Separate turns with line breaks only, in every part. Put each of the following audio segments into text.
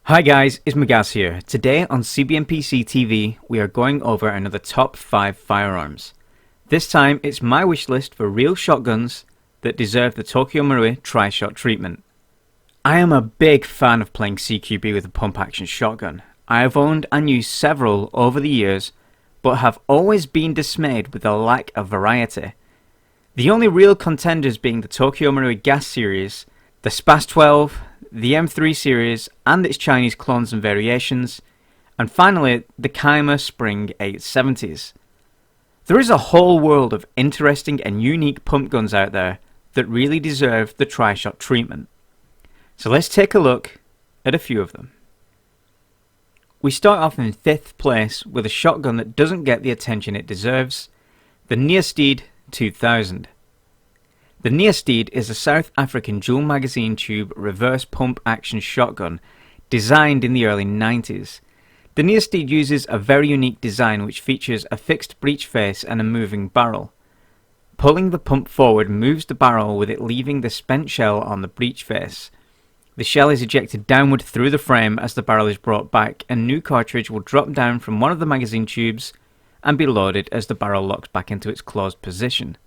Hi guys, it's Magaz here. Today on CBMPC TV, we are going over another top 5 firearms. This time, it's my wish list for real shotguns that deserve the Tokyo Marui tri-shot treatment. I am a big fan of playing CQB with a pump-action shotgun. I have owned and used several over the years, but have always been dismayed with the lack of variety. The only real contenders being the Tokyo Marui gas series, the STF12, the M3 series and its Chinese clones and variations, and finally the Keimer Spring 870s. There is a whole world of interesting and unique pump guns out there that really deserve the tri-shot treatment. So let's take a look at a few of them. We start off in 5th place with a shotgun that doesn't get the attention it deserves, the Steet 2000. The Steet is a South African dual magazine tube reverse pump action shotgun designed in the early 90s. The Steet uses a very unique design which features a fixed breech face and a moving barrel. Pulling the pump forward moves the barrel with it leaving the spent shell on the breech face. The shell is ejected downward through the frame as the barrel is brought back, and new cartridge will drop down from one of the magazine tubes and be loaded as the barrel locks back into its closed position.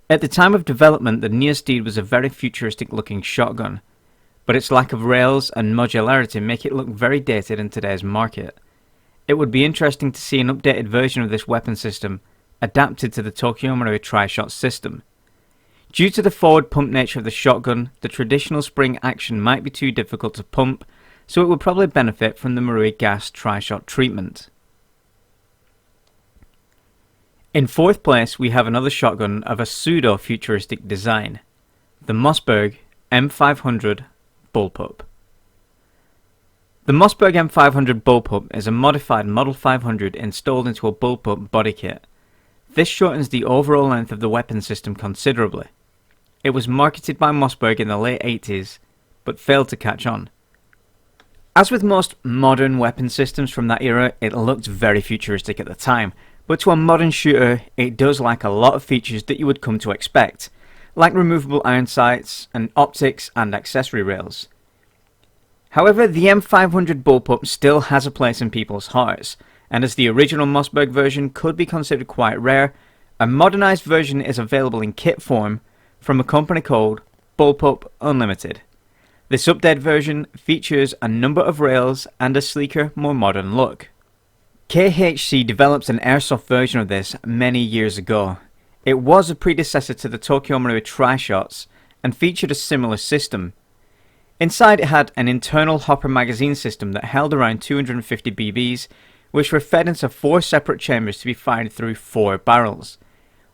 At the time of development, the Steet was a very futuristic looking shotgun, but its lack of rails and modularity make it look very dated in today's market. It would be interesting to see an updated version of this weapon system adapted to the Tokyo Marui tri-shot system. Due to the forward pump nature of the shotgun, the traditional spring action might be too difficult to pump, so it would probably benefit from the Marui gas tri-shot treatment. In 4th place, we have another shotgun of a pseudo-futuristic design, the Mossberg M500 Bullpup. The Mossberg M500 Bullpup is a modified Model 500 installed into a bullpup body kit. This shortens the overall length of the weapon system considerably. It was marketed by Mossberg in the late 80s, but failed to catch on. As with most modern weapon systems from that era, it looked very futuristic at the time, but to a modern shooter, it does lack a lot of features that you would come to expect, like removable iron sights and optics and accessory rails. However, the M500 Bullpup still has a place in people's hearts, and as the original Mossberg version could be considered quite rare, a modernized version is available in kit form from a company called Bullpup Unlimited. This updated version features a number of rails and a sleeker, more modern look. KHC developed an airsoft version of this many years ago. It was a predecessor to the Tokyo Marui tri-shots and featured a similar system. Inside it had an internal hopper magazine system that held around 250 BBs, which were fed into 4 separate chambers to be fired through 4 barrels.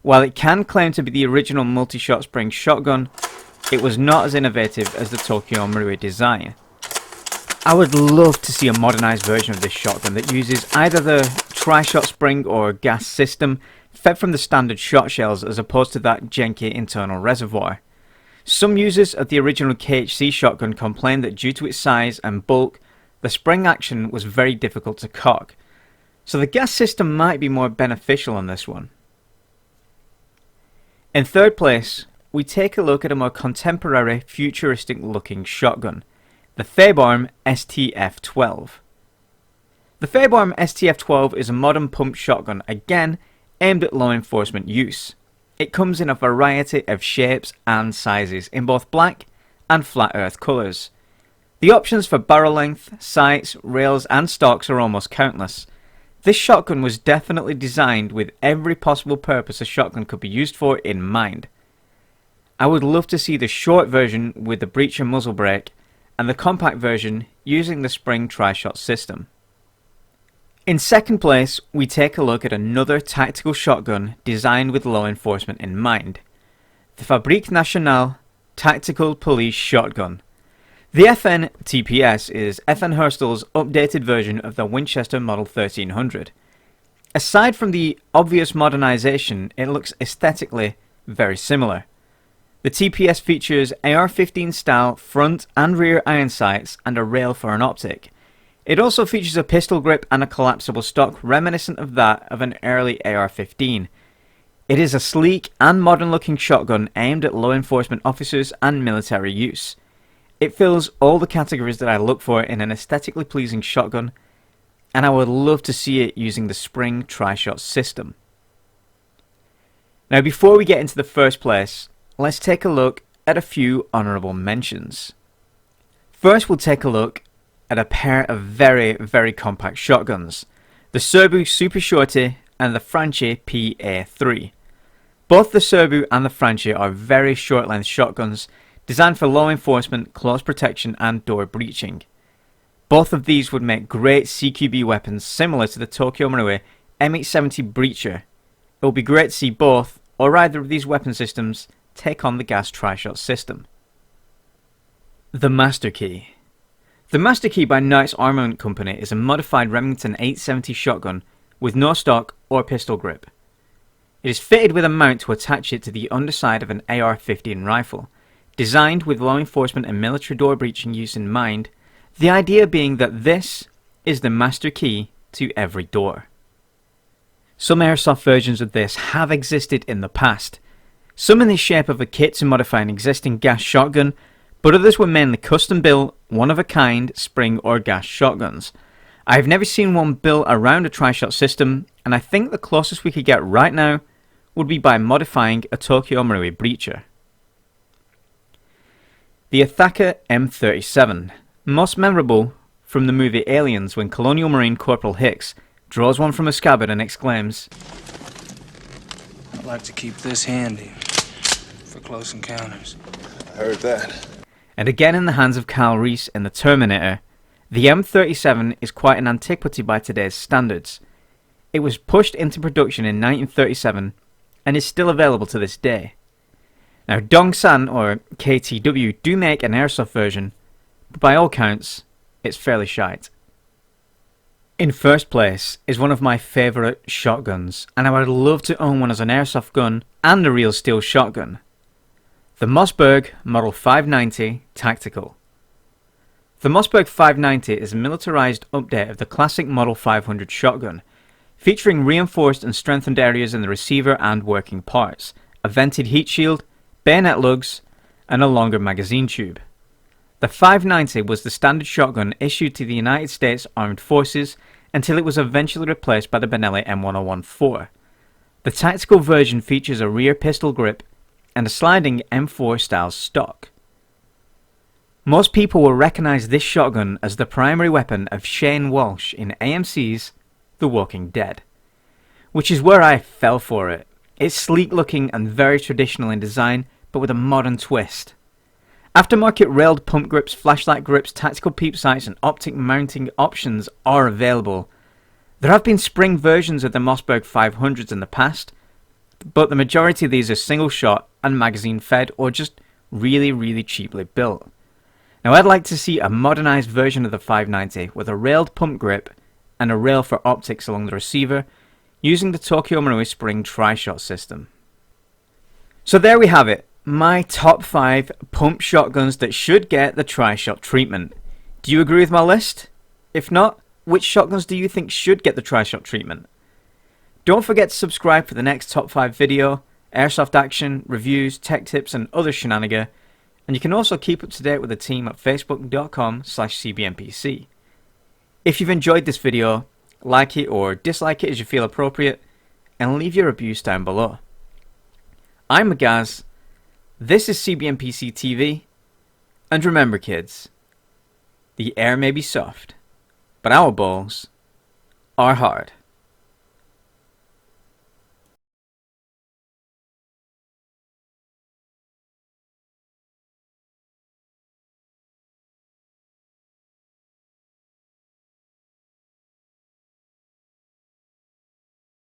While it can claim to be the original multi-shot spring shotgun, it was not as innovative as the Tokyo Marui design. I would love to see a modernized version of this shotgun that uses either the tri-shot spring or gas system fed from the standard shot shells as opposed to that janky internal reservoir. Some users of the original KHC shotgun complained that due to its size and bulk, the spring action was very difficult to cock, so the gas system might be more beneficial on this one. In 3rd place, we take a look at a more contemporary, futuristic looking shotgun, the Fairbottom STF12. The Fairbottom STF12 is a modern pump shotgun, again aimed at law enforcement use. It comes in a variety of shapes and sizes in both black and flat earth colours. The options for barrel length, sights, rails and stocks are almost countless. This shotgun was definitely designed with every possible purpose a shotgun could be used for in mind. I would love to see the short version with the breech and muzzle brake, and the compact version using the spring tri-shot system. In 2nd place, we take a look at another tactical shotgun designed with law enforcement in mind, the Fabrique Nationale Tactical Police Shotgun. The FN TPS is FN Herstal's updated version of the Winchester Model 1300. Aside from the obvious modernization, it looks aesthetically very similar. The TPS features AR-15 style front and rear iron sights and a rail for an optic. It also features a pistol grip and a collapsible stock reminiscent of that of an early AR-15. It is a sleek and modern looking shotgun aimed at law enforcement officers and military use. It fills all the categories that I look for in an aesthetically pleasing shotgun, and I would love to see it using the spring tri-shot system. Now before we get into the first place, let's take a look at a few honourable mentions. First we'll take a look at a pair of very compact shotguns, the Serbu Super Shorty and the Franchi PA3. Both the Serbu and the Franchi are very short length shotguns designed for law enforcement, close protection and door breaching. Both of these would make great CQB weapons similar to the Tokyo Marui M870 breacher. It will be great to see both or either of these weapon systems take on the gas tri-shot system. The Master Key. The Master Key by Knight's Armament Company is a modified Remington 870 shotgun with no stock or pistol grip. It is fitted with a mount to attach it to the underside of an AR-15 rifle, designed with law enforcement and military door breaching use in mind, the idea being that this is the master key to every door. Some airsoft versions of this have existed in the past, some in the shape of a kit to modify an existing gas shotgun, but others were mainly custom built, one-of-a-kind spring or gas shotguns. I have never seen one built around a tri-shot system, and I think the closest we could get right now would be by modifying a Tokyo Marui breacher. The Ithaca M37, most memorable from the movie Aliens when Colonial Marine Corporal Hicks draws one from a scabbard and exclaims,
"I'd like to keep this handy for close encounters."
I heard that.
And again in the hands of Kyle Reese in The Terminator, the M37 is quite an antiquity by today's standards. It was pushed into production in 1937 and is still available to this day. Now Dongsan or KTW do make an airsoft version, but by all counts, it's fairly shite. In first place is one of my favourite shotguns, and I would love to own one as an airsoft gun and a real steel shotgun. The Mossberg Model 590 Tactical. The Mossberg 590 is a militarised update of the classic Model 500 shotgun, featuring reinforced and strengthened areas in the receiver and working parts, a vented heat shield, bayonet lugs, and a longer magazine tube. The 590 was the standard shotgun issued to the United States Armed Forces until it was eventually replaced by the Benelli M1014. The tactical version features a rear pistol grip and a sliding M4 style stock. Most people will recognise this shotgun as the primary weapon of Shane Walsh in AMC's The Walking Dead, which is where I fell for it. It's sleek looking and very traditional in design, but with a modern twist. Aftermarket railed pump grips, flashlight grips, tactical peep sights and optic mounting options are available. There have been spring versions of the Mossberg 500s in the past, but the majority of these are single shot and magazine fed or just really cheaply built. Now I'd like to see a modernised version of the 590 with a railed pump grip and a rail for optics along the receiver, using the Tokyo Marui spring tri-shot system. So there we have it, my top 5 pump shotguns that should get the tri-shot treatment. Do you agree with my list? If not, which shotguns do you think should get the tri-shot treatment? Don't forget to subscribe for the next top 5 video, airsoft action, reviews, tech tips and other shenanigans, and you can also keep up to date with the team at facebook.com/CBMPC. If you've enjoyed this video, like it or dislike it as you feel appropriate, and leave your abuse down below. I'm Magaz, this is CBMPC TV, and remember kids, the air may be soft, but our balls are hard.